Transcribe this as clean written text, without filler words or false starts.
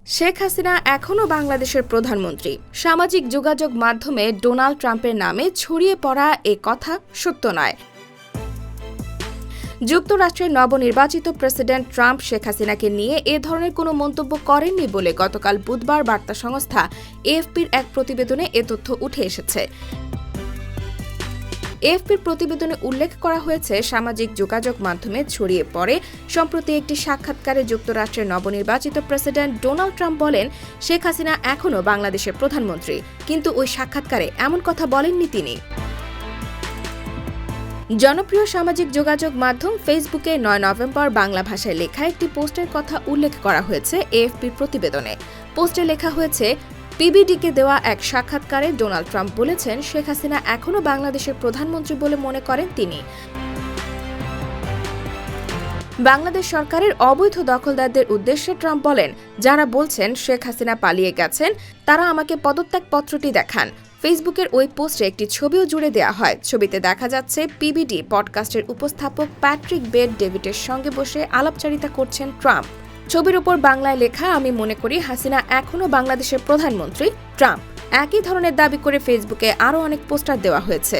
শেখ হাসিনা এখনও বাংলাদেশের প্রধানমন্ত্রী। সামাজিক যোগাযোগ মাধ্যমে ডোনাল্ড ট্রাম্পের নামে ছড়িয়ে পড়া এ কথা সত্য নয়। যুক্তরাষ্ট্রের নবনির্বাচিত প্রেসিডেন্ট ট্রাম্প শেখ হাসিনাকে নিয়ে এ ধরনের কোনো মন্তব্য করেননি বলে গতকাল বুধবার বার্তা সংস্থা এএফপির এক প্রতিবেদনে এ তথ্য উঠে এসেছে। এএফপির প্রতিবেদনে উল্লেখ করা হয়েছে, সামাজিক যোগাযোগ মাধ্যমে ছড়িয়ে পড়ে সম্প্রতি একটি সাক্ষাৎকারে যুক্তরাষ্ট্রের নবনির্বাচিত প্রেসিডেন্ট ডোনাল্ড ট্রাম্প বলেন, শেখ হাসিনা এখনও বাংলাদেশের প্রধানমন্ত্রী, কিন্তু ওই সাক্ষাৎকারে এমন কথা বলেননি তিনি। জনপ্রিয় সামাজিক যোগাযোগ মাধ্যম ফেসবুকে ৯ নভেম্বর বাংলা ভাষায় লেখা একটি পোস্টের কথা উল্লেখ করা হয়েছে এএফপির প্রতিবেদনে। পোস্টে লেখা হয়েছে, পিবিডিকে দেওয়া এক সাক্ষাৎকারে ডোনাল্ড ট্রাম্প বলেছেন, শেখ হাসিনা এখনও বাংলাদেশের প্রধানমন্ত্রী বলে মনে করেন তিনি। বাংলাদেশ সরকারের অবৈধ দখলদারদের উদ্দেশ্যে ট্রাম্প বলেন, যারা বলছেন শেখ হাসিনা পালিয়ে গেছেন তারা আমাকে পদত্যাগপত্রটি দেখান। ফেসবুকের ওই পোস্টে একটি ছবিও জুড়ে দেওয়া হয়। ছবিতে দেখা যাচ্ছে পিবিডি পডকাস্টের উপস্থাপক প্যাট্রিক বেট ডেভিডের সঙ্গে বসে আলাপচারিতা করছেন ট্রাম্প। ছবির ওপর বাংলায় লেখা, আমি মনে করি হাসিনা এখনও বাংলাদেশের প্রধানমন্ত্রী। ট্রাম্প একই ধরনের দাবি করে ফেসবুকে আরও অনেক পোস্টার দেওয়া হয়েছে।